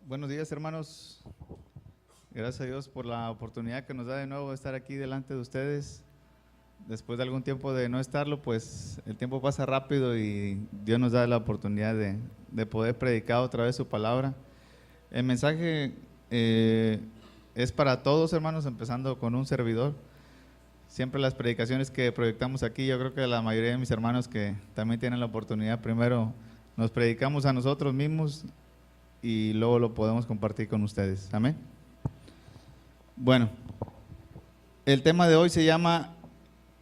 Buenos días, hermanos. Gracias a Dios por la oportunidad que nos da de nuevo de estar aquí delante de ustedes. Después de algún tiempo de no estarlo, pues el tiempo pasa rápido y Dios nos da la oportunidad de poder predicar otra vez su palabra. El mensaje es para todos, hermanos, empezando con un servidor. Siempre las predicaciones que proyectamos aquí, yo creo que la mayoría de mis hermanos que también tienen la oportunidad, primero nos predicamos a nosotros mismos y luego lo podemos compartir con ustedes. Amén. Bueno, el tema de hoy se llama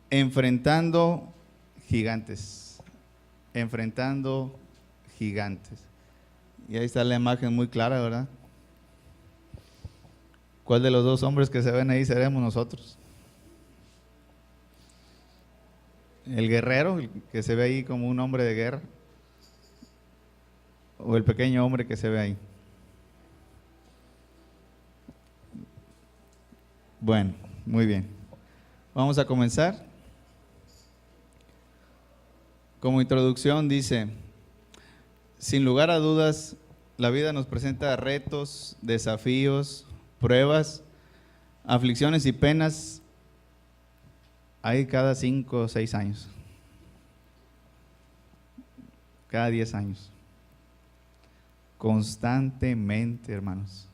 Enfrentando Gigantes. Enfrentando Gigantes. Y ahí está la imagen muy clara, ¿verdad? ¿Cuál de los dos hombres que se ven ahí seremos nosotros? ¿El guerrero, el que se ve ahí como un hombre de guerra? ¿O el pequeño hombre que se ve ahí? Bueno, muy bien. Vamos a comenzar. Como introducción dice, sin lugar a dudas, la vida nos presenta retos, desafíos, pruebas, aflicciones y penas. Hay cada 5 o 6 años, cada 10 años, constantemente, hermanos.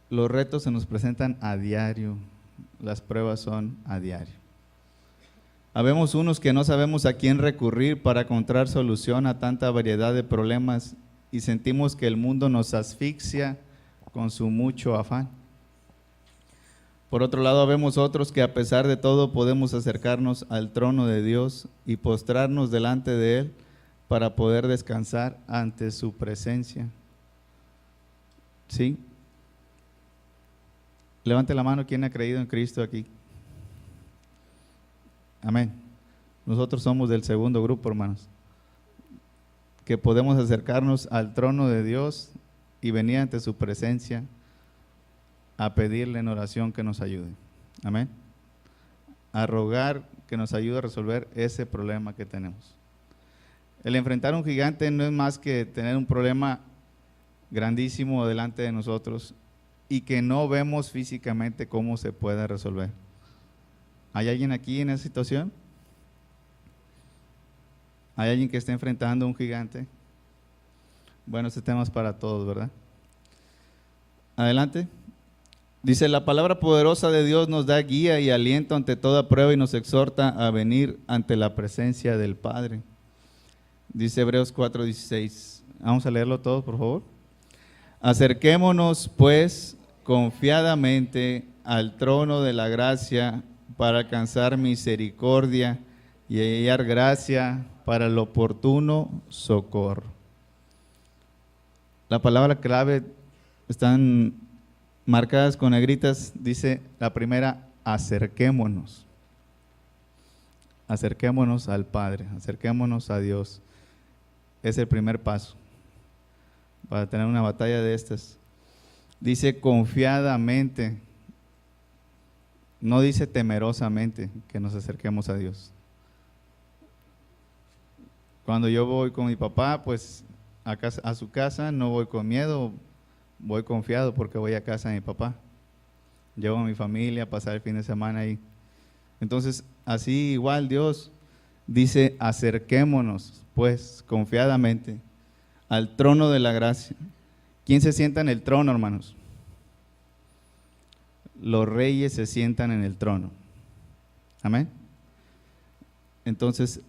Los retos se nos presentan a diario, las pruebas son a diario. Habemos unos que no sabemos a quién recurrir para encontrar solución a tanta variedad de problemas y sentimos que el mundo nos asfixia con su mucho afán. Por otro lado, habemos otros que a pesar de todo podemos acercarnos al trono de Dios y postrarnos delante de Él para poder descansar ante su presencia. ¿Sí? Levante la mano quien ha creído en Cristo aquí. Amén. Nosotros somos del segundo grupo, hermanos, que podemos acercarnos al trono de Dios y venir ante su presencia a pedirle en oración que nos ayude. Amén. A rogar que nos ayude a resolver ese problema que tenemos. El enfrentar a un gigante no es más que tener un problema grandísimo delante de nosotros y que no vemos físicamente cómo se puede resolver. ¿Hay alguien aquí en esa situación? ¿Hay alguien que esté enfrentando a un gigante? Bueno, este tema es para todos, ¿verdad? Adelante. Dice, la palabra poderosa de Dios nos da guía y aliento ante toda prueba y nos exhorta a venir ante la presencia del Padre. Dice Hebreos 4:16. Vamos a leerlo todos, por favor. Acerquémonos, pues, confiadamente al trono de la gracia para alcanzar misericordia y hallar gracia para el oportuno socorro. La palabra clave están marcadas con negritas, dice la primera, acerquémonos. Acerquémonos al Padre, acerquémonos a Dios. Es el primer paso para tener una batalla de estas. Dice confiadamente, no dice temerosamente que nos acerquemos a Dios. Cuando yo voy con mi papá, pues a su casa, no voy con miedo, voy confiado porque voy a casa de mi papá. Llevo a mi familia a pasar el fin de semana ahí. Entonces, así igual Dios dice, acerquémonos, pues, confiadamente al trono de la gracia. ¿Quién se sienta en el trono, hermanos? Los reyes se sientan en el trono. Amén. Entonces,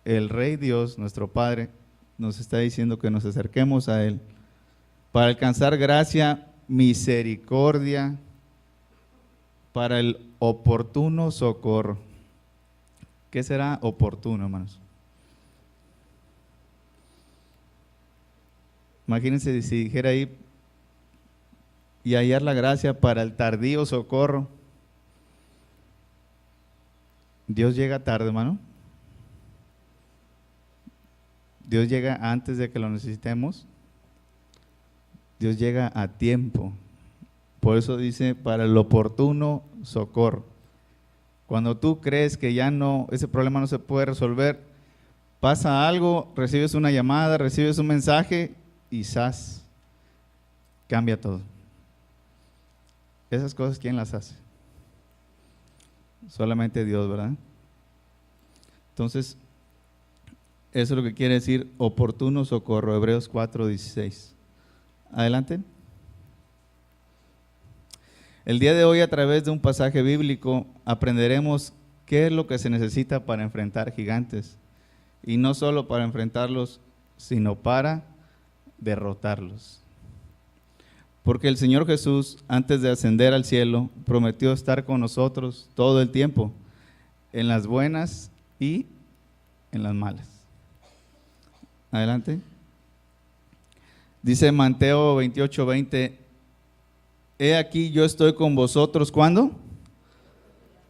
el Rey Dios, nuestro Padre, nos está diciendo que nos acerquemos a Él para alcanzar gracia, misericordia, para el oportuno socorro. ¿Qué será oportuno, hermanos? Imagínense si dijera ahí, y hallar la gracia para el tardío socorro. Dios llega tarde, hermano. Dios llega antes de que lo necesitemos. Dios llega a tiempo. Por eso dice, para el oportuno socorro. Cuando tú crees que ya no, ese problema no se puede resolver, pasa algo, recibes una llamada, recibes un mensaje y ¡zas! cambia todo. Esas cosas, ¿quién las hace? Solamente Dios, ¿verdad? Entonces, eso es lo que quiere decir oportuno socorro, Hebreos 4:16. Adelante. El día de hoy, a través de un pasaje bíblico, aprenderemos qué es lo que se necesita para enfrentar gigantes. Y no solo para enfrentarlos, sino para derrotarlos. Porque el Señor Jesús, antes de ascender al cielo, prometió estar con nosotros todo el tiempo, en las buenas y en las malas. Adelante. Dice Mateo 28:20, he aquí yo estoy con vosotros, ¿cuándo?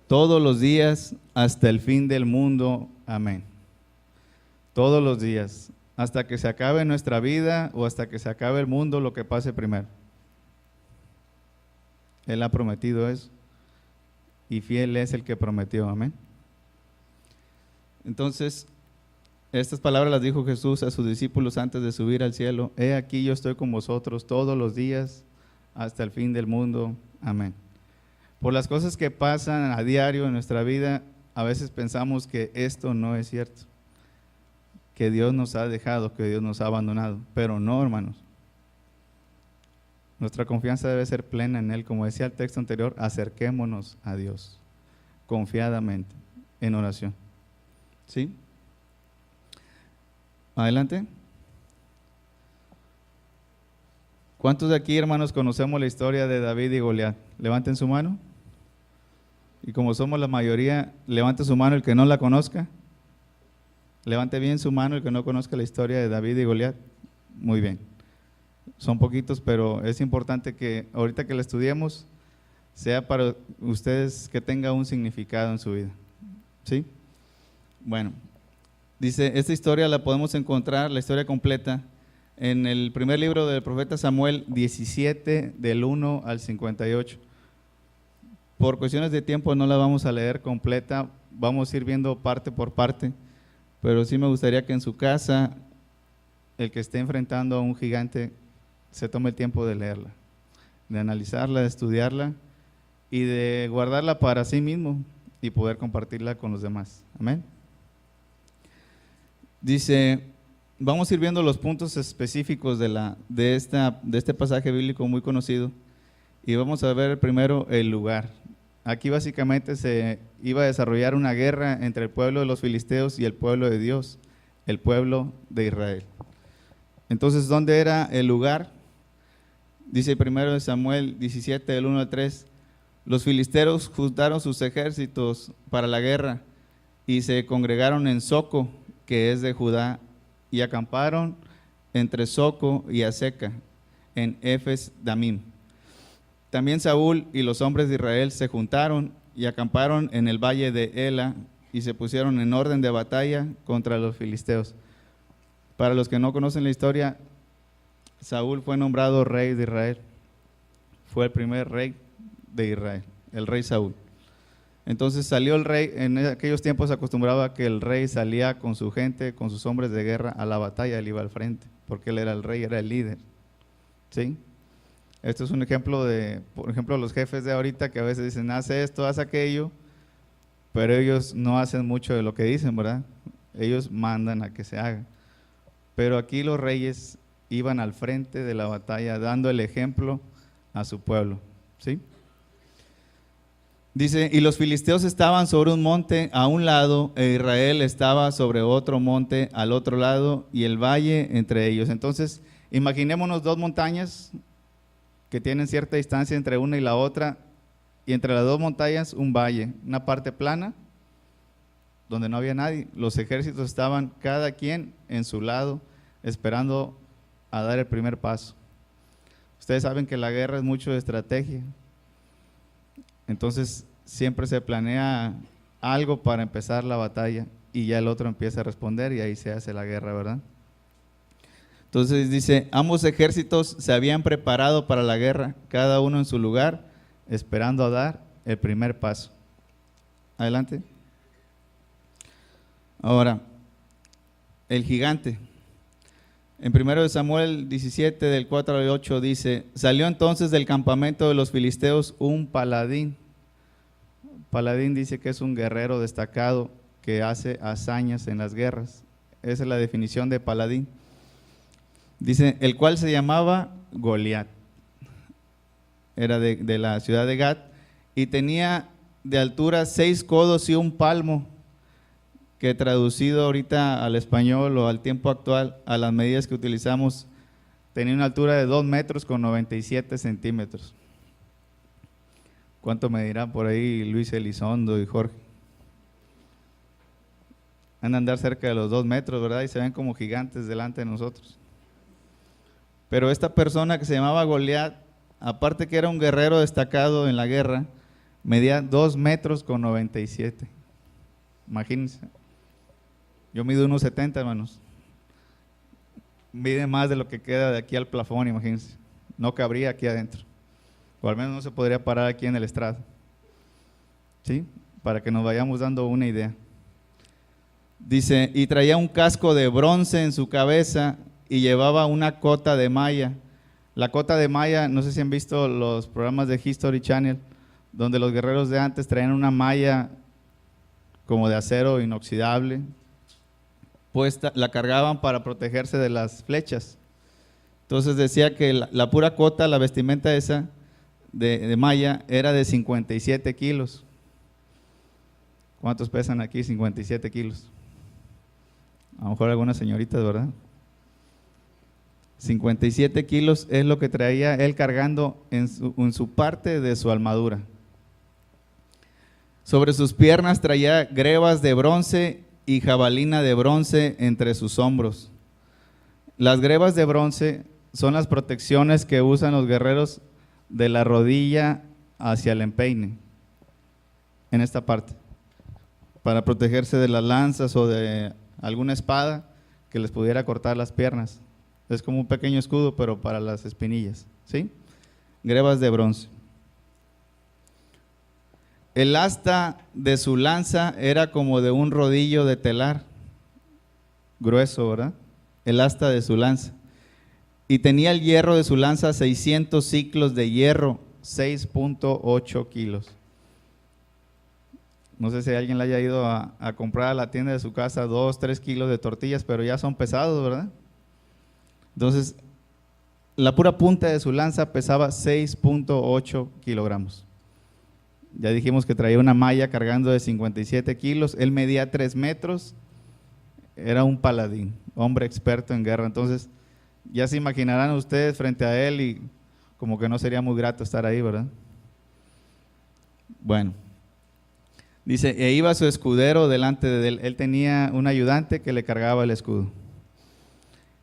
Todos los días hasta el fin del mundo. Amén. Todos los días, hasta que se acabe nuestra vida o hasta que se acabe el mundo, lo que pase primero. Él ha prometido eso y fiel es el que prometió, amén. Entonces, estas palabras las dijo Jesús a sus discípulos antes de subir al cielo. He aquí yo estoy con vosotros todos los días hasta el fin del mundo, amén. Por las cosas que pasan a diario en nuestra vida, a veces pensamos que esto no es cierto, que Dios nos ha dejado, que Dios nos ha abandonado, pero no, hermanos. Nuestra confianza debe ser plena en Él, como decía el texto anterior, acerquémonos a Dios, confiadamente, en oración. ¿Sí? Adelante. ¿Cuántos de aquí, hermanos, conocemos la historia de David y Goliat? Levanten su mano. Y como somos la mayoría, levante su mano el que no la conozca. Levante bien su mano el que no conozca la historia de David y Goliat. Muy bien. Son poquitos, pero es importante que ahorita que la estudiemos, sea para ustedes que tenga un significado en su vida. ¿Sí? Bueno, dice, esta historia la podemos encontrar, la historia completa, en el primer libro del profeta Samuel 17, del 1 al 58. Por cuestiones de tiempo no la vamos a leer completa, vamos a ir viendo parte por parte, pero sí me gustaría que en su casa, el que esté enfrentando a un gigante, se tome el tiempo de leerla, de analizarla, de estudiarla y de guardarla para sí mismo y poder compartirla con los demás. Amén. Dice, vamos a ir viendo los puntos específicos de este pasaje bíblico muy conocido y vamos a ver primero el lugar. Aquí básicamente se iba a desarrollar una guerra entre el pueblo de los filisteos y el pueblo de Dios, el pueblo de Israel. Entonces, ¿dónde era el lugar? Dice primero de Samuel 17, del 1 al 3, los filisteos juntaron sus ejércitos para la guerra y se congregaron en Soco, que es de Judá, y acamparon entre Soco y Azeca, en Efes Damim. También Saúl y los hombres de Israel se juntaron y acamparon en el valle de Ela y se pusieron en orden de batalla contra los filisteos. Para los que no conocen la historia, Saúl fue nombrado rey de Israel. Fue el primer rey de Israel, el rey Saúl. Entonces salió el rey, en aquellos tiempos se acostumbraba que el rey salía con su gente, con sus hombres de guerra a la batalla, él iba al frente, porque él era el rey, era el líder. ¿Sí? Esto es un ejemplo de, por ejemplo, los jefes de ahorita que a veces dicen, haz esto, haz aquello, pero ellos no hacen mucho de lo que dicen, ¿verdad? Ellos mandan a que se haga. Pero aquí los reyes iban al frente de la batalla, dando el ejemplo a su pueblo. ¿Sí? Dice, y los filisteos estaban sobre un monte a un lado, e Israel estaba sobre otro monte al otro lado, y el valle entre ellos. Entonces, imaginémonos dos montañas que tienen cierta distancia entre una y la otra, y entre las dos montañas un valle, una parte plana, donde no había nadie. Los ejércitos estaban cada quien en su lado, esperando a dar el primer paso. Ustedes saben que la guerra es mucho de estrategia. Entonces siempre se planea algo para empezar la batalla y ya el otro empieza a responder y ahí se hace la guerra, ¿verdad? Entonces dice, ambos ejércitos se habían preparado para la guerra, cada uno en su lugar, esperando a dar el primer paso. Adelante. Ahora, el gigante. En 1 Samuel 17, del 4 al 8 dice: salió entonces del campamento de los filisteos un paladín. Paladín dice que es un guerrero destacado que hace hazañas en las guerras. Esa es la definición de paladín. Dice, el cual se llamaba Goliat. Era de la ciudad de Gat y tenía de altura 6 codos y 1 palmo, que traducido ahorita al español o al tiempo actual, a las medidas que utilizamos, tenía una altura de 2 metros con 97 centímetros. ¿Cuánto me dirán por ahí Luis Elizondo y Jorge? Han de andar cerca de los 2 metros, ¿verdad? Y se ven como gigantes delante de nosotros. Pero esta persona que se llamaba Goliat, aparte que era un guerrero destacado en la guerra, medía 2 metros con 97. Imagínense. Yo mido 1,70, hermanos. Mide más de lo que queda de aquí al plafón, imagínense. No cabría aquí adentro. O al menos no se podría parar aquí en el estrado. ¿Sí? Para que nos vayamos dando una idea. Dice, y traía un casco de bronce en su cabeza y llevaba una cota de malla. La cota de malla, no sé si han visto los programas de History Channel, donde los guerreros de antes traían una malla como de acero inoxidable, puesta, la cargaban para protegerse de las flechas. Entonces decía que la pura cota, la vestimenta esa de malla, era de 57 kilos. ¿Cuántos pesan aquí 57 kilos? A lo mejor algunas señoritas, ¿verdad? 57 kilos es lo que traía él cargando en su parte de su armadura. Sobre sus piernas traía grebas de bronce y jabalina de bronce entre sus hombros. Las grebas de bronce son las protecciones que usan los guerreros de la rodilla hacia el empeine, en esta parte, para protegerse de las lanzas o de alguna espada que les pudiera cortar las piernas. Es como un pequeño escudo, pero para las espinillas, ¿sí? Grebas de bronce. El asta de su lanza era como de un rodillo de telar, grueso, ¿verdad? El asta de su lanza. Y tenía el hierro de su lanza 600 ciclos de hierro, 6.8 kilos. No sé si alguien le haya ido a comprar a la tienda de su casa 2, 3 kilos de tortillas, pero ya son pesados, ¿verdad? Entonces, la pura punta de su lanza pesaba 6.8 kilogramos. Ya dijimos que traía una malla cargando de 57 kilos, él medía 3 metros, era un paladín, hombre experto en guerra. Entonces, ya se imaginarán ustedes frente a él y como que no sería muy grato estar ahí, ¿verdad? Bueno, dice, e iba su escudero delante de él, él tenía un ayudante que le cargaba el escudo.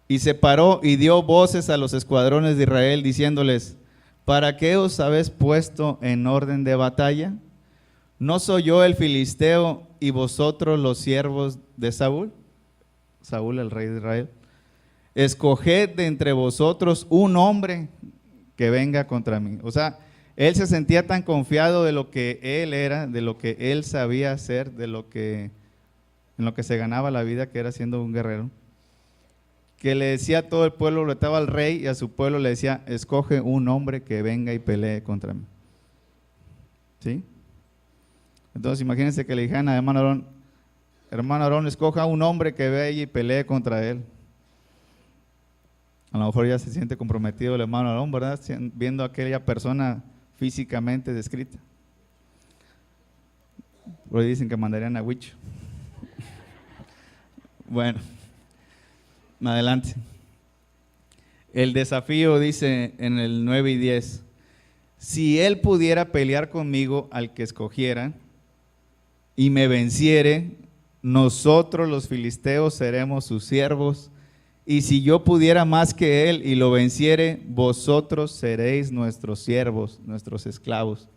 Y se paró y dio voces a los escuadrones de Israel diciéndoles, ¿para qué os habéis puesto en orden de batalla? ¿No soy yo el filisteo y vosotros los siervos de Saúl? Saúl, el rey de Israel. Escoged de entre vosotros un hombre que venga contra mí. O sea, él se sentía tan confiado de lo que él era, de lo que él sabía hacer, en lo que se ganaba la vida, que era siendo un guerrero, que le decía a todo el pueblo, le estaba al rey y a su pueblo le decía, escoge un hombre que venga y pelee contra mí. ¿Sí? Entonces imagínense que le dijeran a hermano Aarón, escoja un hombre que vaya y pelee contra él. A lo mejor ya se siente comprometido el hermano Aarón, ¿verdad? Viendo a aquella persona físicamente descrita. Por ahí dicen que mandarían a Huicho. Bueno. Adelante. El desafío dice en el 9 y 10, si él pudiera pelear conmigo al que escogiera y me venciere, nosotros los filisteos seremos sus siervos, y si yo pudiera más que él y lo venciere, vosotros seréis nuestros siervos, nuestros esclavos,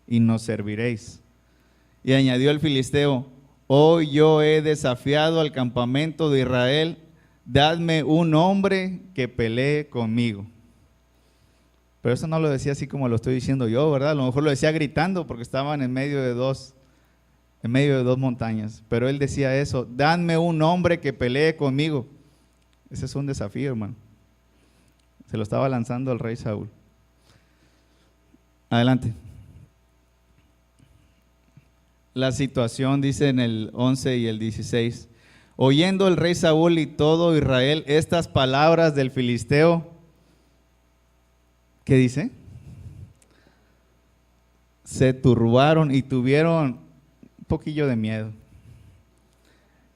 y nos serviréis. Y añadió el filisteo, hoy yo he desafiado al campamento de Israel, dadme un hombre que pelee conmigo. Pero eso no lo decía así como lo estoy diciendo yo, ¿verdad? A lo mejor lo decía gritando porque estaban en medio de dos montañas. Pero él decía eso, dadme un hombre que pelee conmigo. Ese es un desafío, hermano. Se lo estaba lanzando al rey Saúl. Adelante. La situación dice en el 11 y el 16. Oyendo el rey Saúl y todo Israel estas palabras del filisteo, ¿qué dice? Se turbaron y tuvieron un poquillo de miedo.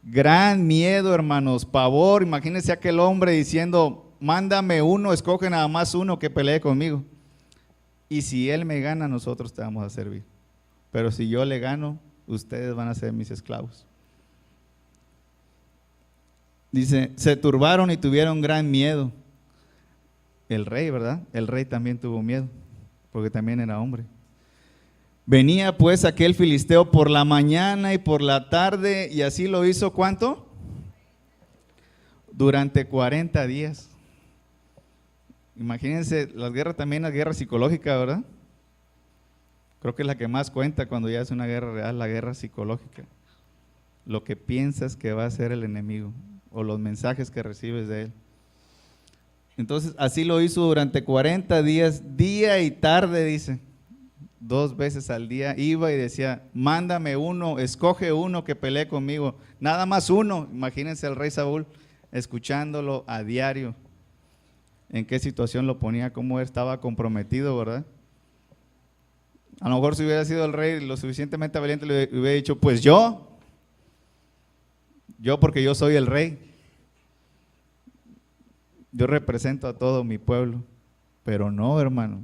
Gran miedo, hermanos, pavor. Imagínense aquel hombre diciendo, mándame uno, escoge nada más uno que pelee conmigo. Y si él me gana, nosotros te vamos a servir. Pero si yo le gano, ustedes van a ser mis esclavos. Dice, se turbaron y tuvieron gran miedo. El rey, ¿verdad? El rey también tuvo miedo, porque también era hombre. Venía pues aquel filisteo por la mañana y por la tarde, y así lo hizo, ¿cuánto? Durante 40 días. Imagínense, las guerras también, la guerra psicológica, ¿verdad? Creo que es la que más cuenta cuando ya es una guerra real, la guerra psicológica. Lo que piensas que va a hacer el enemigo, o los mensajes que recibes de él. Entonces, así lo hizo durante 40 días, día y tarde, dice. 2 veces al día iba y decía, mándame uno, escoge uno que pelee conmigo. Nada más uno. Imagínense al rey Saúl escuchándolo a diario. En qué situación lo ponía, cómo estaba comprometido, ¿verdad? A lo mejor si hubiera sido el rey lo suficientemente valiente, le hubiera dicho, pues yo porque yo soy el rey. Yo represento a todo mi pueblo. Pero no, hermano.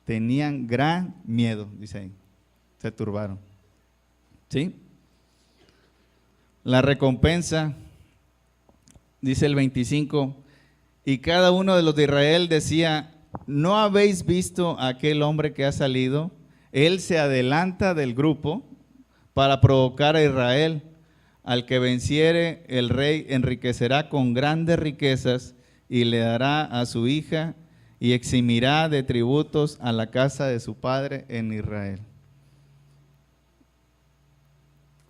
Tenían gran miedo, dice ahí. Se turbaron. ¿Sí? La recompensa, dice el 25, y cada uno de los de Israel decía, ¿no habéis visto a aquel hombre que ha salido? Él se adelanta del grupo para provocar a Israel. Al que venciere, el rey enriquecerá con grandes riquezas y le dará a su hija y eximirá de tributos a la casa de su padre en Israel.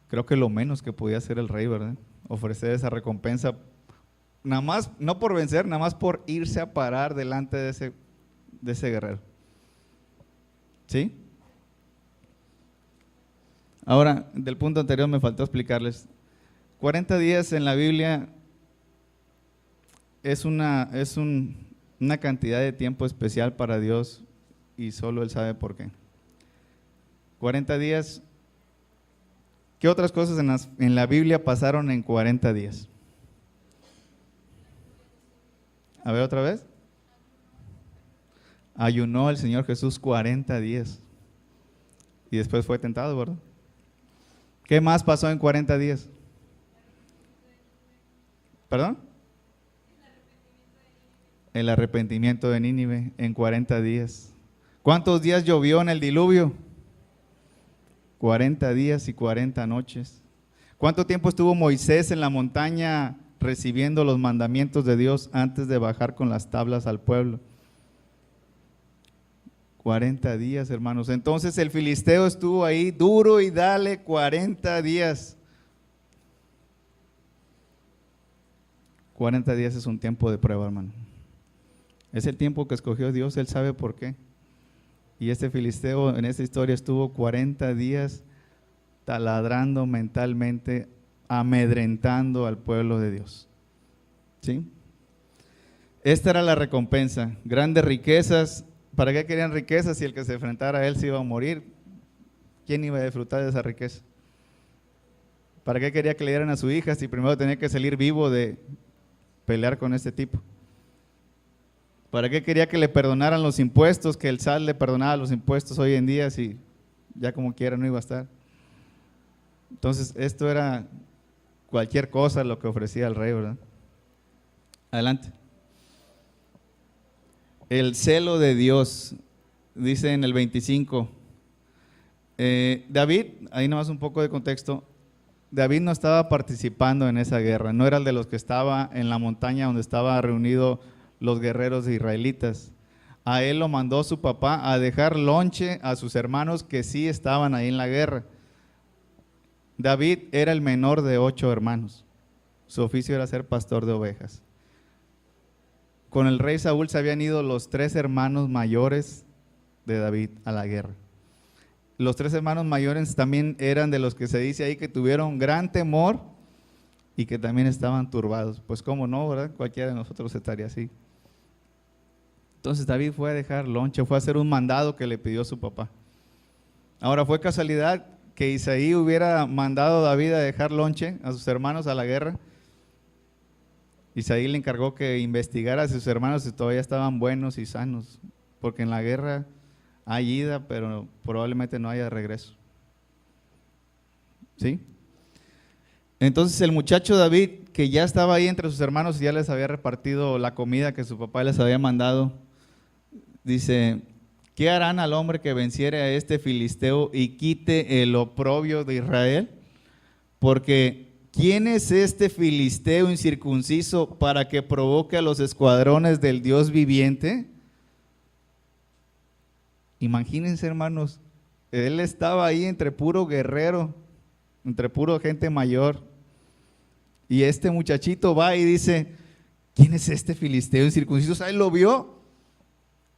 Creo que lo menos que podía hacer el rey, ¿verdad? Ofrecer esa recompensa, nada más, no por vencer, nada más por irse a parar delante de ese guerrero. ¿Sí? Ahora, del punto anterior me faltó explicarles. 40 días en la Biblia es una cantidad de tiempo especial para Dios y solo Él sabe por qué. 40 días. ¿Qué otras cosas en la Biblia pasaron en 40 días? A ver otra vez. Ayunó el Señor Jesús 40 días y después fue tentado, ¿verdad? ¿Qué más pasó en 40 días? ¿Perdón? El arrepentimiento de Nínive en 40 días. ¿Cuántos días llovió en el diluvio? 40 días y 40 noches. ¿Cuánto tiempo estuvo Moisés en la montaña recibiendo los mandamientos de Dios antes de bajar con las tablas al pueblo? 40 días, hermanos. Entonces el filisteo estuvo ahí duro y dale 40 días. 40 días es un tiempo de prueba, hermano. Es el tiempo que escogió Dios, Él sabe por qué. Y este filisteo en esta historia estuvo 40 días taladrando mentalmente, amedrentando al pueblo de Dios. ¿Sí? Esta era la recompensa, grandes riquezas. ¿Para qué querían riquezas si el que se enfrentara a él se iba a morir? ¿Quién iba a disfrutar de esa riqueza? ¿Para qué quería que le dieran a su hija si primero tenía que salir vivo de pelear con este tipo? ¿Para qué quería que le perdonaran los impuestos, que el SAT le perdonara los impuestos hoy en día si ya como quiera no iba a estar? Entonces esto era cualquier cosa lo que ofrecía el rey, ¿verdad? Adelante. El celo de Dios, dice en el 25. David, ahí nomás un poco de contexto, David no estaba participando en esa guerra, no era el de los que estaba en la montaña donde estaba reunido los guerreros israelitas. A él lo mandó su papá a dejar lonche a sus hermanos que sí estaban ahí en la guerra. David era el menor de 8 hermanos, su oficio era ser pastor de ovejas. con el rey Saúl se habían ido los 3 hermanos mayores de David a la guerra. Los 3 hermanos mayores también eran de los que se dice ahí que tuvieron gran temor y que también estaban turbados. Pues cómo no, ¿verdad? Cualquiera de nosotros estaría así. Entonces David fue a dejar lonche, fue a hacer un mandado que le pidió su papá. Ahora, fue casualidad que Isaí hubiera mandado a David a dejar lonche a sus hermanos a la guerra. Isaí le encargó que investigara si sus hermanos todavía estaban buenos y sanos, porque en la guerra hay ida, pero probablemente no haya regreso. ¿Sí? Entonces el muchacho David, que ya estaba ahí entre sus hermanos y ya les había repartido la comida que su papá les había mandado, dice: ¿qué harán al hombre que venciere a este filisteo y quite el oprobio de Israel? Porque ¿quién es este filisteo incircunciso para que provoque a los escuadrones del Dios viviente? Imagínense, hermanos, él estaba ahí entre puro guerrero, entre puro gente mayor, y este muchachito va y dice: ¿quién es este filisteo incircunciso? O sea, él lo vio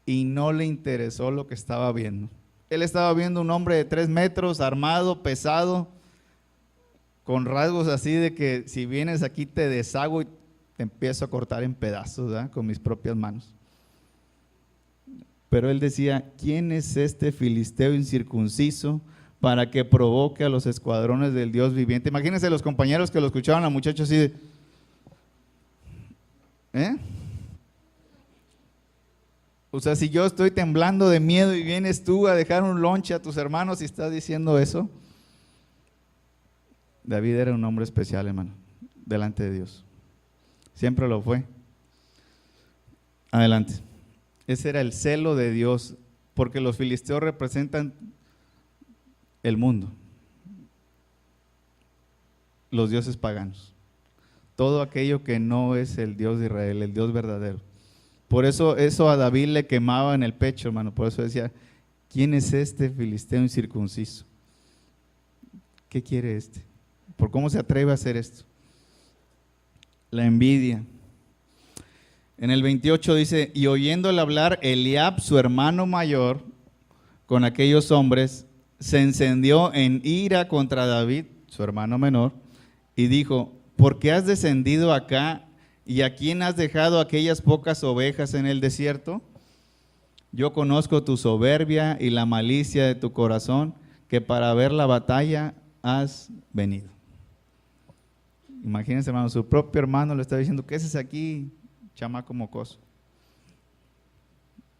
y no le interesó lo que estaba viendo. Él estaba viendo un hombre de 3 metros, armado, pesado, con rasgos así de que si vienes aquí te deshago y te empiezo a cortar en pedazos, ¿verdad? Con mis propias manos. Pero él decía: ¿quién es este filisteo incircunciso para que provoque a los escuadrones del Dios viviente? Imagínense los compañeros que lo escuchaban al muchacho así de, O sea, si yo estoy temblando de miedo y vienes tú a dejar un lonche a tus hermanos y estás diciendo eso. David era un hombre especial, hermano, delante de Dios. Siempre lo fue. Adelante. Ese era el celo de Dios, porque los filisteos representan el mundo, los dioses paganos, todo aquello que no es el Dios de Israel, el Dios verdadero. Por eso a David le quemaba en el pecho, hermano. Por eso decía: ¿quién es este filisteo incircunciso? ¿Qué quiere este? ¿Por cómo se atreve a hacer esto? La envidia. En el 28 dice: y oyéndole hablar Eliab, su hermano mayor, con aquellos hombres, se encendió en ira contra David, su hermano menor, y dijo: ¿por qué has descendido acá? ¿Y a quién has dejado aquellas pocas ovejas en el desierto? Yo conozco tu soberbia y la malicia de tu corazón, que para ver la batalla has venido. Imagínense, hermano, su propio hermano le está diciendo: ¿qué haces aquí, chamaco mocoso?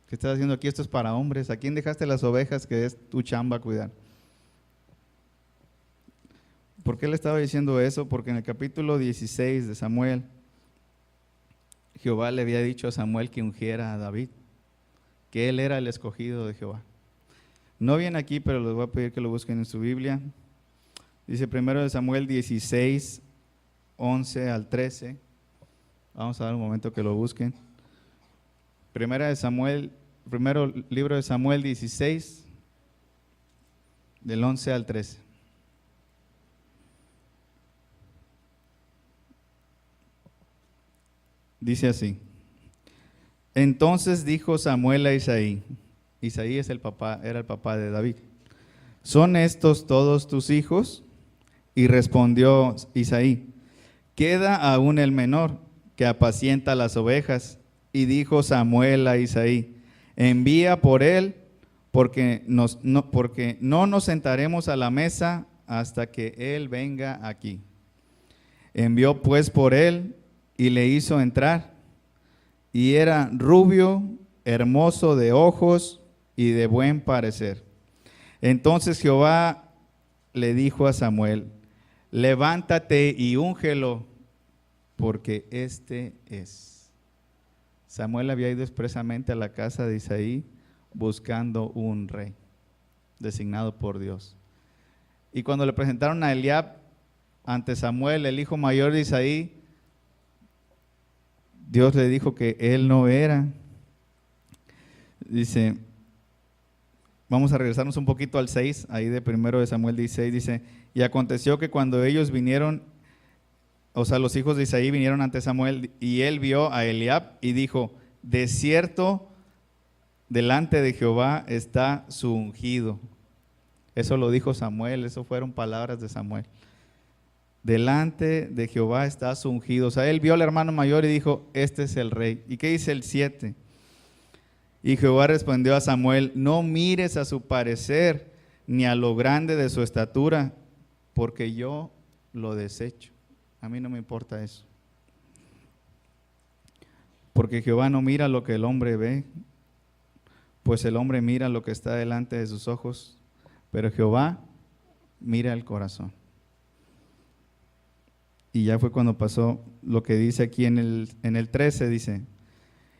¿Qué estás haciendo aquí? Esto es para hombres. ¿A quién dejaste las ovejas que es tu chamba cuidar? ¿Por qué le estaba diciendo eso? Porque en el capítulo 16 de Samuel, Jehová le había dicho a Samuel que ungiera a David, que él era el escogido de Jehová. No viene aquí, pero les voy a pedir que lo busquen en su Biblia. Dice primero de Samuel 16, 11 al 13. Vamos a dar un momento que lo busquen. Primero libro de Samuel 16, del 11 al 13. Dice así: entonces dijo Samuel a Isaí. Isaí es era el papá de David: ¿son estos todos tus hijos? Y respondió Isaí: queda aún el menor, que apacienta las ovejas. Y dijo Samuel a Isaí: envía por él, porque no nos sentaremos a la mesa hasta que él venga aquí. Envió pues por él y le hizo entrar, y era rubio, hermoso de ojos y de buen parecer. Entonces Jehová le dijo a Samuel: levántate y úngelo, porque este es. Samuel había ido expresamente a la casa de Isaí buscando un rey designado por Dios. Y cuando le presentaron a Eliab ante Samuel, el hijo mayor de Isaí, Dios le dijo que él no era. Dice, vamos a regresarnos un poquito al 6, ahí de primero de Samuel 16, dice: y aconteció que cuando ellos vinieron, o sea, los hijos de Isaí vinieron ante Samuel, y él vio a Eliab y dijo: de cierto, delante de Jehová está su ungido. Eso lo dijo Samuel, eso fueron palabras de Samuel. Delante de Jehová está su ungido. O sea, él vio al hermano mayor y dijo, este es el rey. ¿Y qué dice el 7? Y Jehová respondió a Samuel, no mires a su parecer, ni a lo grande de su estatura, porque yo lo desecho. A mí no me importa eso. Porque Jehová no mira lo que el hombre ve, pues el hombre mira lo que está delante de sus ojos, pero Jehová mira el corazón. Y ya fue cuando pasó lo que dice aquí en el 13, dice,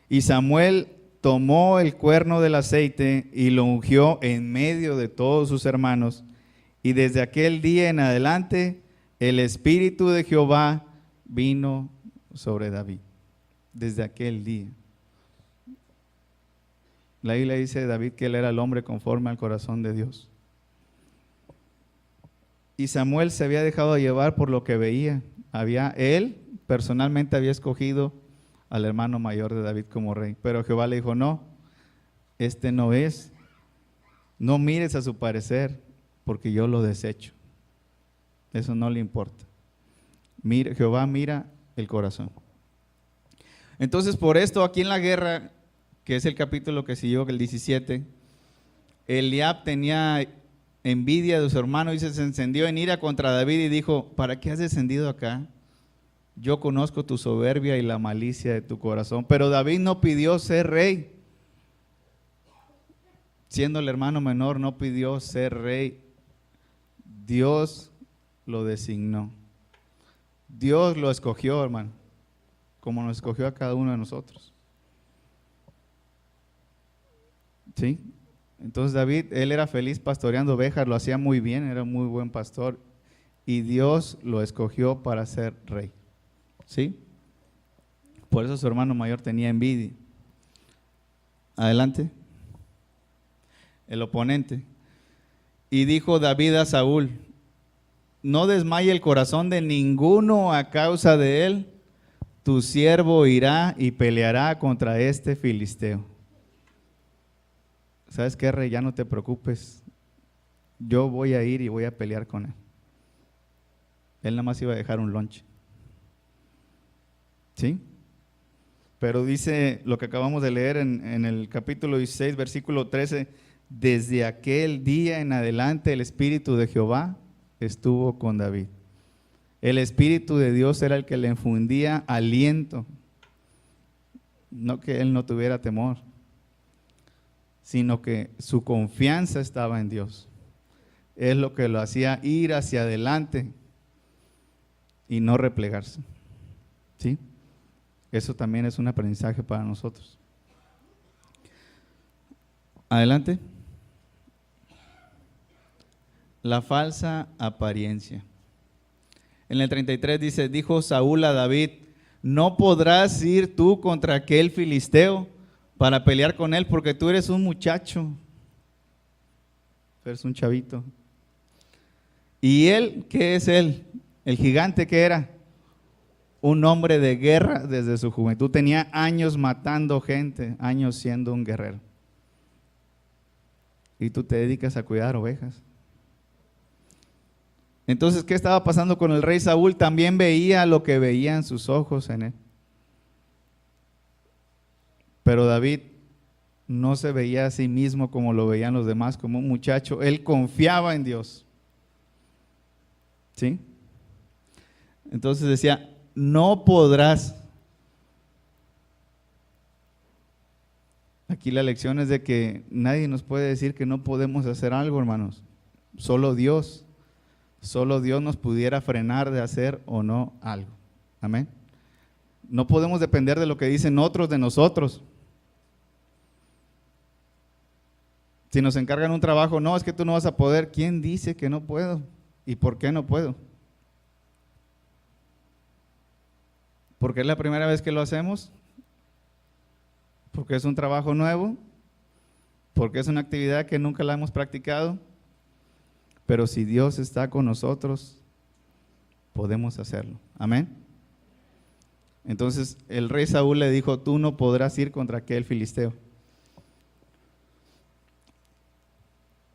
y Samuel tomó el cuerno del aceite y lo ungió en medio de todos sus hermanos, y desde aquel día en adelante el Espíritu de Jehová vino sobre David. Desde aquel día. La Biblia dice de David que él era el hombre conforme al corazón de Dios. Y Samuel se había dejado llevar por lo que veía. Él personalmente había escogido al hermano mayor de David como rey. Pero Jehová le dijo, no, este no es. No mires a su parecer, porque yo lo desecho. Eso no le importa. Jehová mira el corazón. Entonces, por esto, aquí en la guerra, que es el capítulo que siguió, el 17, Eliab tenía envidia de su hermano y se encendió en ira contra David y dijo, ¿para qué has descendido acá? Yo conozco tu soberbia y la malicia de tu corazón. Pero David no pidió ser rey. Siendo el hermano menor, no pidió ser rey. Dios lo designó. Dios lo escogió, hermano, como nos escogió a cada uno de nosotros. ¿Sí? Entonces David, él era feliz pastoreando ovejas, lo hacía muy bien, era un muy buen pastor, y Dios lo escogió para ser rey. ¿Sí? Por eso su hermano mayor tenía envidia. Adelante. El oponente. Y dijo David a Saúl, no desmaye el corazón de ninguno a causa de él, tu siervo irá y peleará contra este filisteo. ¿Sabes qué, rey? Ya no te preocupes, yo voy a ir y voy a pelear con él. Él nada más iba a dejar un lonche. ¿Sí? Pero dice lo que acabamos de leer en el capítulo 16, versículo 13, desde aquel día en adelante el Espíritu de Jehová estuvo con David. El Espíritu de Dios era el que le infundía aliento, no que él no tuviera temor, sino que su confianza estaba en Dios. Es lo que lo hacía ir hacia adelante y no replegarse. ¿Sí? Eso también es un aprendizaje para nosotros. Adelante. La falsa apariencia. En el 33 dice, dijo Saúl a David, no podrás ir tú contra aquel filisteo para pelear con él, porque tú eres un muchacho, eres un chavito. ¿Y él qué es él? El gigante que era, un hombre de guerra desde su juventud, tenía años matando gente, años siendo un guerrero. Y tú te dedicas a cuidar ovejas. Entonces, ¿qué estaba pasando con el rey Saúl? También veía lo que veían sus ojos en él. Pero David no se veía a sí mismo como lo veían los demás, como un muchacho. Él confiaba en Dios. ¿Sí? Entonces decía, no podrás. Aquí la lección es de que nadie nos puede decir que no podemos hacer algo, hermanos. Solo Dios nos pudiera frenar de hacer o no algo. Amén. No podemos depender de lo que dicen otros de nosotros. Si nos encargan un trabajo, no, es que tú no vas a poder. ¿Quién dice que no puedo? ¿Y por qué no puedo? ¿Porque es la primera vez que lo hacemos? ¿Porque es un trabajo nuevo? ¿Porque es una actividad que nunca la hemos practicado? Pero si Dios está con nosotros, podemos hacerlo. Amén. Entonces el rey Saúl le dijo, tú no podrás ir contra aquel filisteo,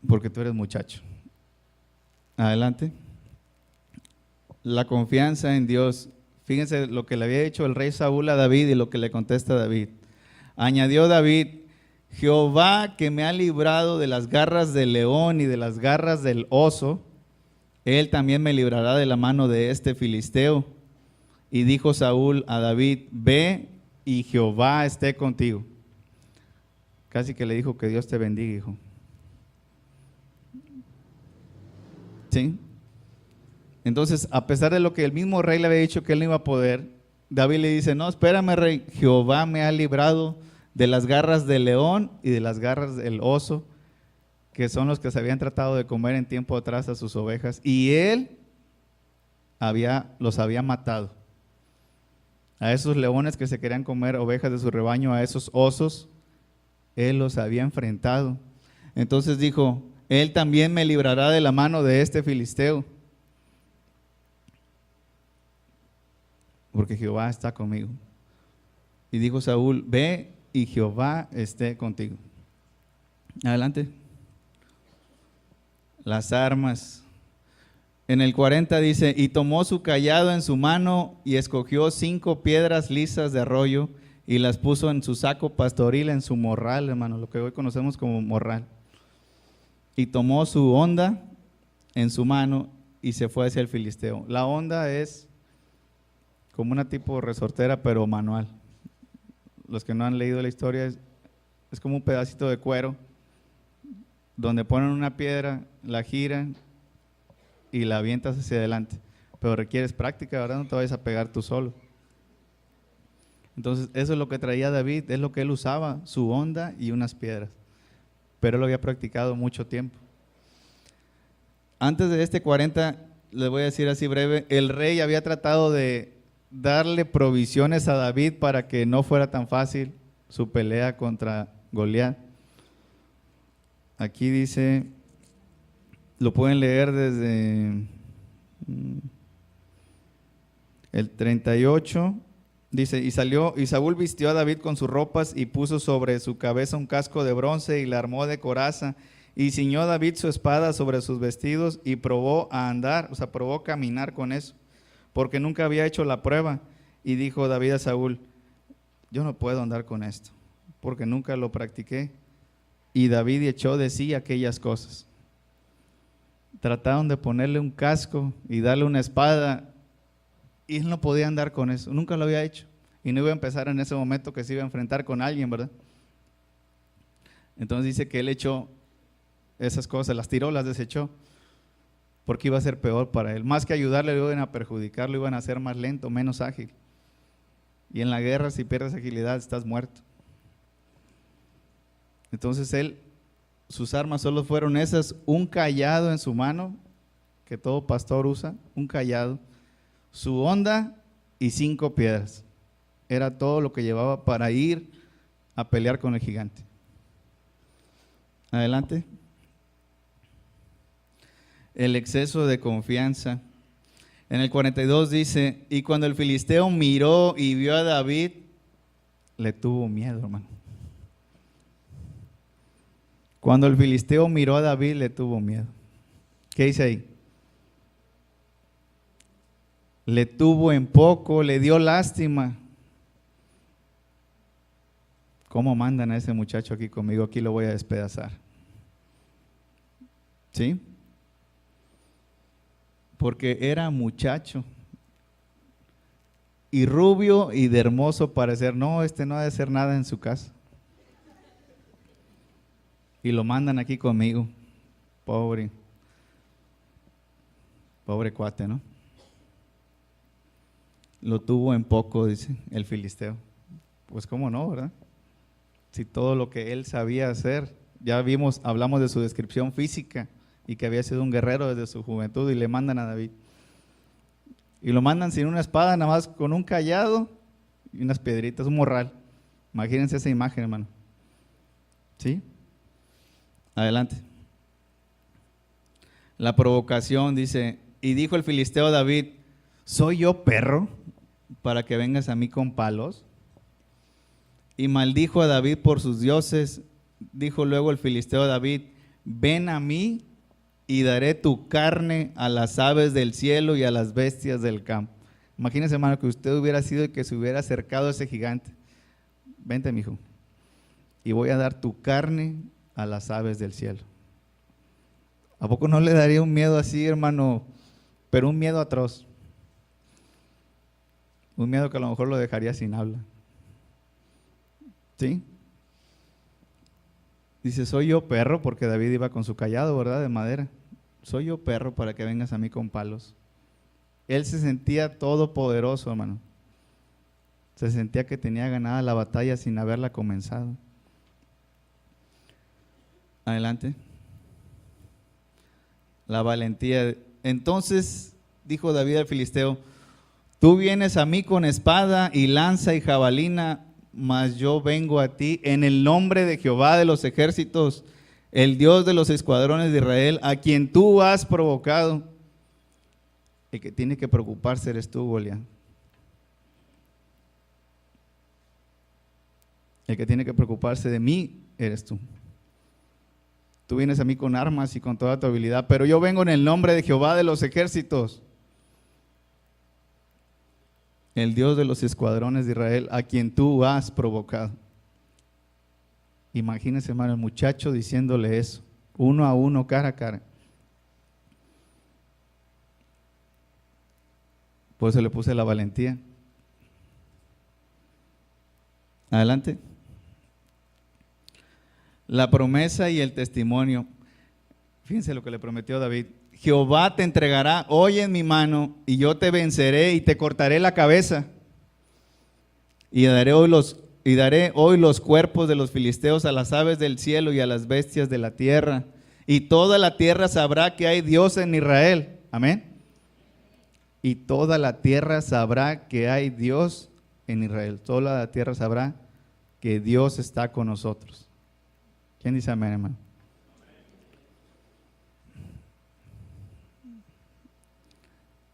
porque tú eres muchacho. Adelante. La confianza en Dios. Fíjense lo que le había dicho el rey Saúl a David y lo que le contesta David. Añadió David, Jehová que me ha librado de las garras del león y de las garras del oso, él también me librará de la mano de este filisteo. Y dijo Saúl a David, ve y Jehová esté contigo. Casi que le dijo que Dios te bendiga, hijo. ¿Sí? Entonces, a pesar de lo que el mismo rey le había dicho que él no iba a poder, David le dice, no, espérame rey, Jehová me ha librado de las garras del león y de las garras del oso, que son los que se habían tratado de comer en tiempo atrás a sus ovejas, y él los había matado. A esos leones que se querían comer ovejas de su rebaño, a esos osos, él los había enfrentado. Entonces dijo, él también me librará de la mano de este filisteo, porque Jehová está conmigo. Y dijo Saúl, ve y Jehová esté contigo. Adelante. Las armas. En el 40 dice, y tomó su cayado en su mano y escogió 5 piedras lisas de arroyo y las puso en su saco pastoril, en su morral, hermano, lo que hoy conocemos como morral. Y tomó su honda en su mano y se fue hacia el filisteo. La honda es como una tipo resortera, pero manual. Los que no han leído la historia, es como un pedacito de cuero donde ponen una piedra, la giran y la avientas hacia adelante, pero requieres práctica, ¿verdad? No te vayas a pegar tú solo. Entonces eso es lo que traía David, es lo que él usaba, su honda y unas piedras, pero él lo había practicado mucho tiempo. Antes de este 40, les voy a decir así breve, el rey había tratado de darle provisiones a David para que no fuera tan fácil su pelea contra Goliat. Aquí dice, lo pueden leer desde el 38, dice, y salió, y Saúl vistió a David con sus ropas y puso sobre su cabeza un casco de bronce y la armó de coraza, y ciñó David su espada sobre sus vestidos y probó a andar, o sea, probó a caminar con eso, porque nunca había hecho la prueba. Y dijo David a Saúl, yo no puedo andar con esto, porque nunca lo practiqué. Y David echó de sí aquellas cosas. Trataron de ponerle un casco y darle una espada, y él no podía andar con eso, nunca lo había hecho. Y no iba a empezar en ese momento que se iba a enfrentar con alguien, ¿verdad? Entonces dice que él echó esas cosas, las tiró, las desechó, porque iba a ser peor para él. Más que ayudarle, lo iban a perjudicar, lo iban a hacer más lento, menos ágil. Y en la guerra, si pierdes agilidad, estás muerto. Entonces sus armas solo fueron esas, un cayado en su mano, que todo pastor usa, un cayado, su honda y 5 piedras. Era todo lo que llevaba para ir a pelear con el gigante. Adelante. El exceso de confianza. En el 42 dice, y cuando el filisteo miró y vio a David, le tuvo miedo, hermano. Cuando el filisteo miró a David, le tuvo miedo. ¿Qué dice ahí? Le tuvo en poco, le dio lástima. ¿Cómo mandan a ese muchacho aquí conmigo? Aquí lo voy a despedazar. ¿Sí? Porque era muchacho y rubio y de hermoso parecer. No, no ha de ser nada en su casa. Y lo mandan aquí conmigo. Pobre cuate, ¿no? Lo tuvo en poco, dice el filisteo. Pues cómo no, ¿verdad? Si todo lo que él sabía hacer, ya hablamos de su descripción física y que había sido un guerrero desde su juventud, y le mandan a David. Y lo mandan sin una espada, nada más con un cayado y unas piedritas, un morral. Imagínense esa imagen, hermano. ¿Sí? Adelante. La provocación dice, y dijo el filisteo a David, ¿soy yo perro para que vengas a mí con palos? Y maldijo a David por sus dioses. Dijo luego el filisteo a David: ven a mí y daré tu carne a las aves del cielo y a las bestias del campo. Imagínese, hermano, que usted hubiera sido el que se hubiera acercado a ese gigante. Vente, mijo, y voy a dar tu carne a las aves del cielo. ¿A poco no le daría un miedo así, hermano? Pero un miedo atroz. Un miedo que a lo mejor lo dejaría sin habla. ¿Sí? Dice, soy yo perro, porque David iba con su cayado, ¿verdad? De madera. Soy yo perro para que vengas a mí con palos. Él se sentía todopoderoso, hermano. Se sentía que tenía ganada la batalla sin haberla comenzado. Adelante. La valentía. Entonces dijo David al filisteo: tú vienes a mí con espada y lanza y jabalina, mas yo vengo a ti en el nombre de Jehová de los ejércitos, el Dios de los escuadrones de Israel, a quien tú has provocado. El que tiene que preocuparse eres tú, Goliat. El que tiene que preocuparse de mí eres tú. Tú vienes a mí con armas y con toda tu habilidad, pero yo vengo en el nombre de Jehová de los ejércitos, el Dios de los escuadrones de Israel, a quien tú has provocado. Imagínense, hermano, el muchacho diciéndole eso, uno a uno, cara a cara. Por eso le puse la valentía. Adelante. La promesa y el testimonio. Fíjense lo que le prometió David. Jehová te entregará hoy en mi mano, y yo te venceré y te cortaré la cabeza. Y daré hoy los cuerpos de los filisteos a las aves del cielo y a las bestias de la tierra. Y toda la tierra sabrá que hay Dios en Israel. Amén. Y toda la tierra sabrá que hay Dios en Israel. Toda la tierra sabrá que Dios está con nosotros. ¿Quién dice amén, hermano?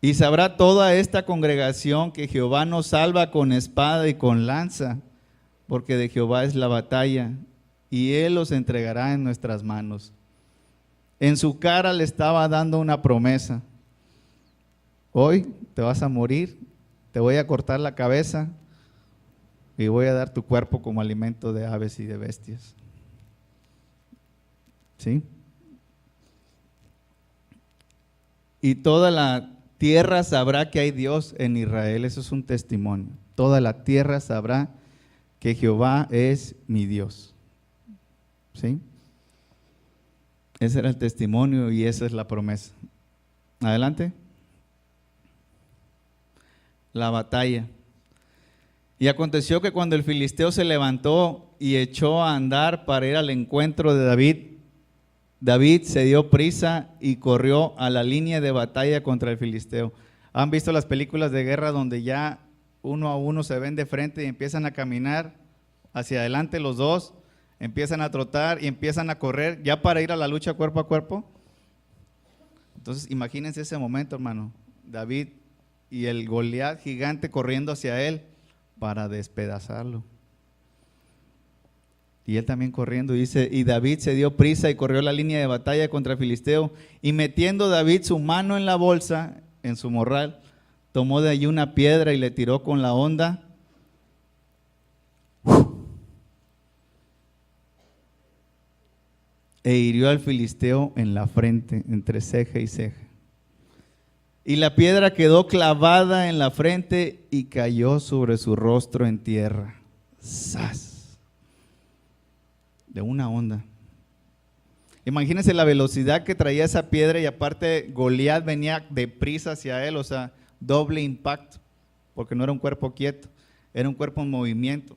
Y sabrá toda esta congregación que Jehová nos salva con espada y con lanza, porque de Jehová es la batalla, y Él los entregará en nuestras manos. En su cara le estaba dando una promesa. Hoy te vas a morir, te voy a cortar la cabeza y voy a dar tu cuerpo como alimento de aves y de bestias. ¿Sí? Y toda la tierra sabrá que hay Dios en Israel. Eso es un testimonio. Toda la tierra sabrá que Jehová es mi Dios. ¿Sí? Ese era el testimonio y esa es la promesa. Adelante. La batalla. Y aconteció que cuando el filisteo se levantó y echó a andar para ir al encuentro de David, David se dio prisa y corrió a la línea de batalla contra el filisteo. ¿Han visto las películas de guerra donde ya uno a uno se ven de frente y empiezan a caminar hacia adelante los dos, empiezan a trotar y empiezan a correr ya para ir a la lucha cuerpo a cuerpo? Entonces imagínense ese momento, hermano. David y el Goliat gigante corriendo hacia él para despedazarlo. Y él también corriendo, dice, y David se dio prisa y corrió la línea de batalla contra el filisteo, y metiendo David su mano en la bolsa, en su morral, tomó de allí una piedra y le tiró con la honda. E hirió al filisteo en la frente, entre ceja y ceja. Y la piedra quedó clavada en la frente y cayó sobre su rostro en tierra. ¡Sas! De una onda. Imagínense la velocidad que traía esa piedra, y aparte Goliat venía deprisa hacia él, o sea, doble impacto, porque no era un cuerpo quieto, era un cuerpo en movimiento.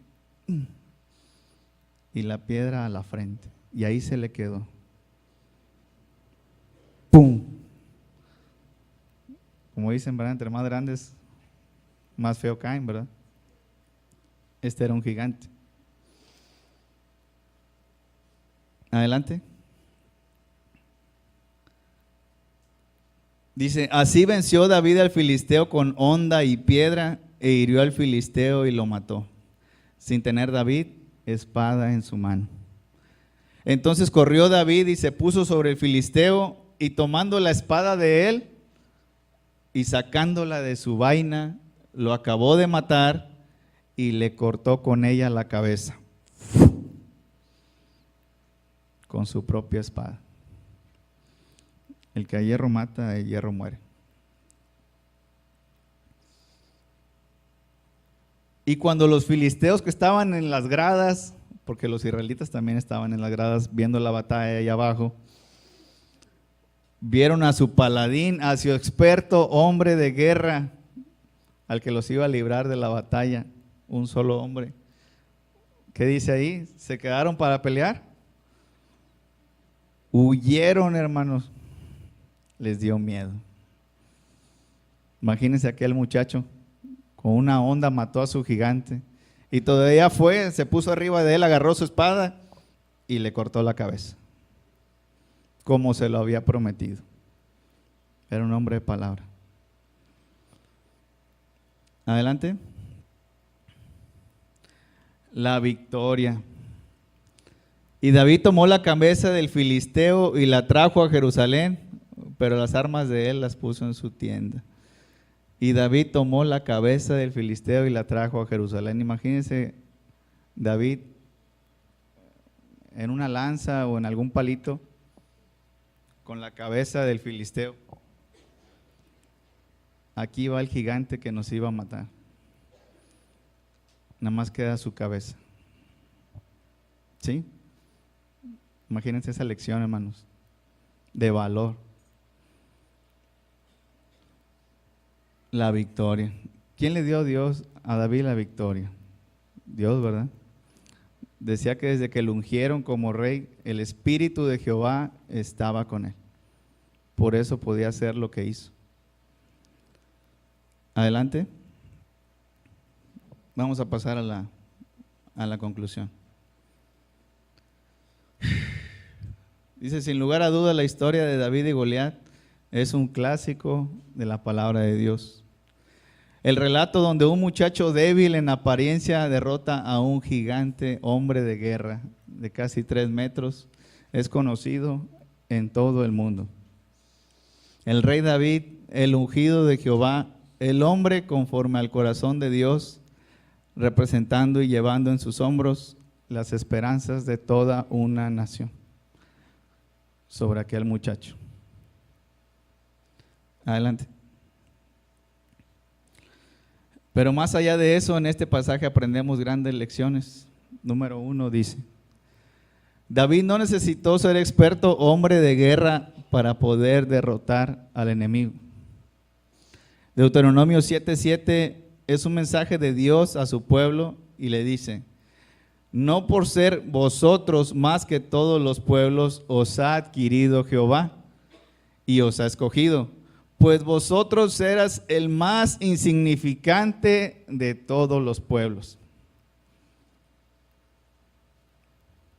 Y la piedra a la frente, y ahí se le quedó. ¡Pum! Como dicen, ¿verdad? Entre más grandes, más feo caen, ¿verdad? Este era un gigante. Adelante. Dice, así venció David al filisteo con honda y piedra, e hirió al filisteo y lo mató, sin tener David espada en su mano. Entonces corrió David y se puso sobre el filisteo, y tomando la espada de él y sacándola de su vaina, lo acabó de matar y le cortó con ella la cabeza, con su propia espada. El que a hierro mata, a hierro muere. Y cuando los filisteos que estaban en las gradas, porque los israelitas también estaban en las gradas viendo la batalla ahí abajo, vieron a su paladín, a su experto hombre de guerra, al que los iba a librar de la batalla, un solo hombre. ¿Qué dice ahí? ¿Se quedaron para pelear? Huyeron, hermanos. Les dio miedo. Imagínense aquel muchacho, con una honda mató a su gigante, y todavía se puso arriba de él, agarró su espada y le cortó la cabeza, como se lo había prometido. Era un hombre de palabra. Adelante. La victoria. Y David tomó la cabeza del filisteo y la trajo a Jerusalén, pero las armas de él las puso en su tienda. Y David tomó la cabeza del filisteo y la trajo a Jerusalén. Imagínense David en una lanza o en algún palito con la cabeza del filisteo. Aquí va el gigante que nos iba a matar. Nada más queda su cabeza. ¿Sí? Imagínense esa lección, hermanos, de valor. La victoria. ¿Quién le dio a Dios a David la victoria? Dios, ¿verdad? Decía que desde que lo ungieron como rey, el Espíritu de Jehová estaba con él. Por eso podía hacer lo que hizo. Adelante. Vamos a pasar a la conclusión. Dice, sin lugar a duda, la historia de David y Goliat es un clásico de la palabra de Dios. El relato donde un muchacho débil en apariencia derrota a un gigante hombre de guerra de casi 3 metros es conocido en todo el mundo. El rey David, el ungido de Jehová, el hombre conforme al corazón de Dios, representando y llevando en sus hombros las esperanzas de toda una nación sobre aquel muchacho. Adelante. Pero más allá de eso, en este pasaje aprendemos grandes lecciones. Número 1 dice, David no necesitó ser experto hombre de guerra para poder derrotar al enemigo. Deuteronomio 7:7 es un mensaje de Dios a su pueblo y le dice, no por ser vosotros más que todos los pueblos os ha adquirido Jehová y os ha escogido, pues vosotros eras el más insignificante de todos los pueblos.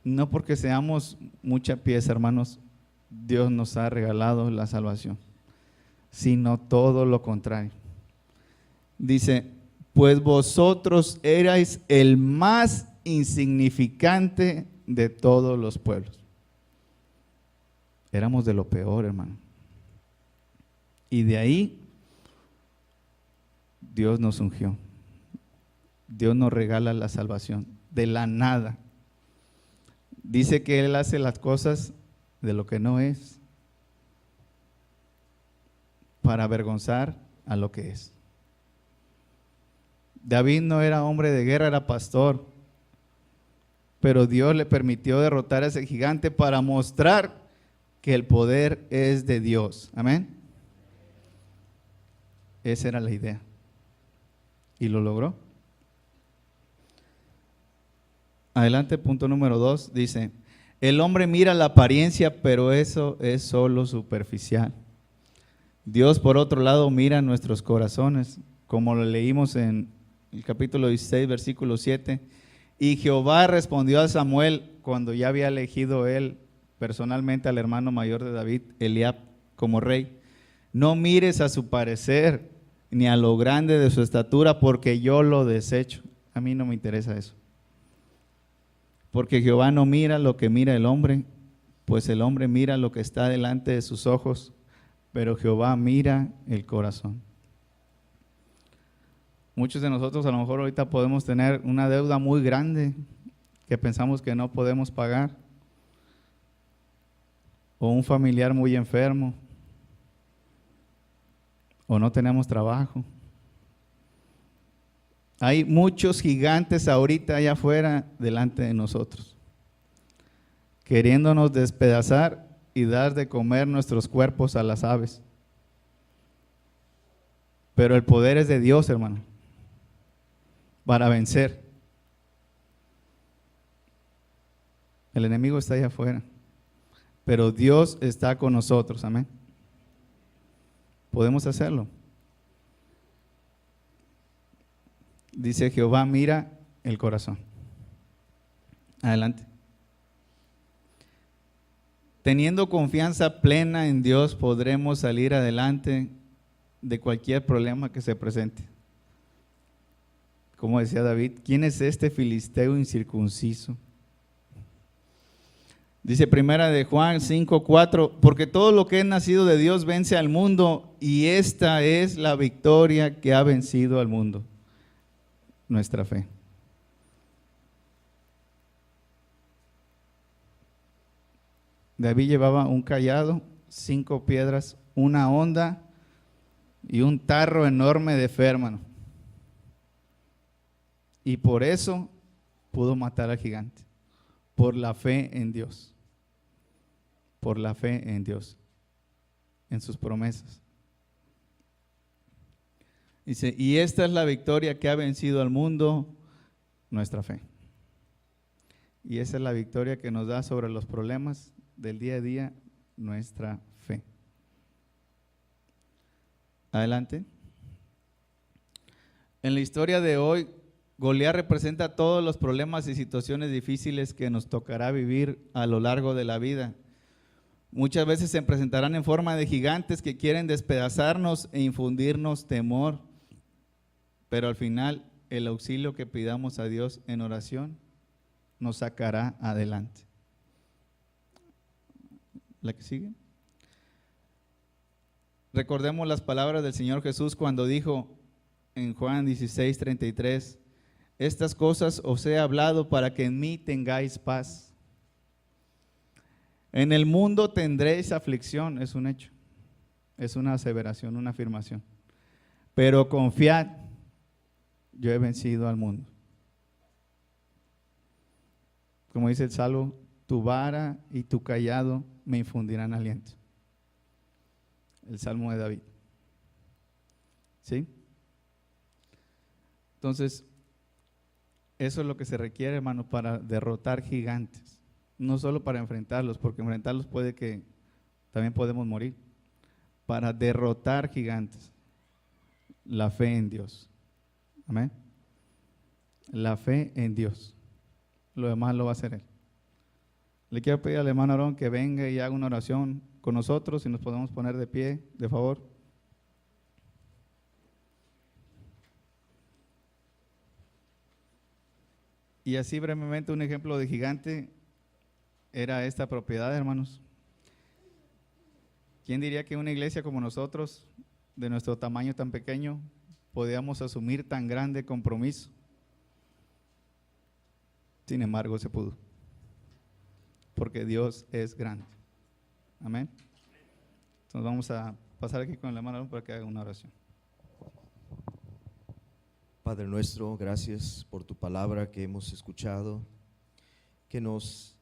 No porque seamos mucha pieza, hermanos, Dios nos ha regalado la salvación, sino todo lo contrario. Dice, pues vosotros erais el más insignificante de todos los pueblos. Éramos de lo peor, hermano. Y de ahí Dios nos ungió. Dios nos regala la salvación de la nada. Dice que Él hace las cosas de lo que no es para avergonzar a lo que es. David no era hombre de guerra, era pastor, pero Dios le permitió derrotar a ese gigante para mostrar que el poder es de Dios. Amén. Esa era la idea. Y lo logró. Adelante, punto número 2, dice, el hombre mira la apariencia, pero eso es solo superficial. Dios, por otro lado, mira nuestros corazones, como lo leímos en el capítulo 16, versículo 7. Y Jehová respondió a Samuel cuando ya había elegido él personalmente al hermano mayor de David, Eliab, como rey. No mires a su parecer ni a lo grande de su estatura, porque yo lo desecho. A mí no me interesa eso. Porque Jehová no mira lo que mira el hombre, pues el hombre mira lo que está delante de sus ojos, pero Jehová mira el corazón. Muchos de nosotros a lo mejor ahorita podemos tener una deuda muy grande que pensamos que no podemos pagar, o un familiar muy enfermo, o no tenemos trabajo. Hay muchos gigantes ahorita allá afuera delante de nosotros, queriéndonos despedazar y dar de comer nuestros cuerpos a las aves. Pero el poder es de Dios, hermano, para vencer. El enemigo está allá afuera, pero Dios está con nosotros, amén. Podemos hacerlo. Dice Jehová mira el corazón. Adelante. Teniendo confianza plena en Dios, podremos salir adelante de cualquier problema que se presente. Como decía David, ¿quién es este filisteo incircunciso? Dice primera de Juan 5:4, porque todo lo que es nacido de Dios vence al mundo, y esta es la victoria que ha vencido al mundo, nuestra fe. David llevaba un cayado, 5 piedras, una honda y un tarro enorme de fe, hermano. Y por eso pudo matar al gigante, por la fe en Dios. Por la fe en Dios, en sus promesas. Dice, y esta es la victoria que ha vencido al mundo, nuestra fe. Y esa es la victoria que nos da sobre los problemas del día a día, nuestra fe. Adelante. En la historia de hoy, Goliat representa todos los problemas y situaciones difíciles que nos tocará vivir a lo largo de la vida. Muchas veces se presentarán en forma de gigantes que quieren despedazarnos e infundirnos temor, pero al final el auxilio que pidamos a Dios en oración nos sacará adelante. ¿La que sigue? Recordemos las palabras del Señor Jesús cuando dijo en Juan 16:33, estas cosas os he hablado para que en mí tengáis paz. En el mundo tendréis aflicción, es un hecho, es una aseveración, una afirmación. Pero confiad, yo he vencido al mundo. Como dice el Salmo, tu vara y tu cayado me infundirán aliento. El Salmo de David. ¿Sí? Entonces, eso es lo que se requiere, hermano, para derrotar gigantes. No solo para enfrentarlos, porque enfrentarlos puede que también podemos morir. Para derrotar gigantes, la fe en Dios. Amén. La fe en Dios. Lo demás lo va a hacer Él. Le quiero pedir al hermano Aarón que venga y haga una oración con nosotros, y nos podemos poner de pie, de favor. Y así brevemente un ejemplo de gigante era esta propiedad, hermanos. ¿Quién diría que una iglesia como nosotros, de nuestro tamaño tan pequeño, podíamos asumir tan grande compromiso? Sin embargo, se pudo, porque Dios es grande. Amén. Entonces vamos a pasar aquí con la mano para que haga una oración. Padre nuestro, gracias por tu palabra que hemos escuchado, que nos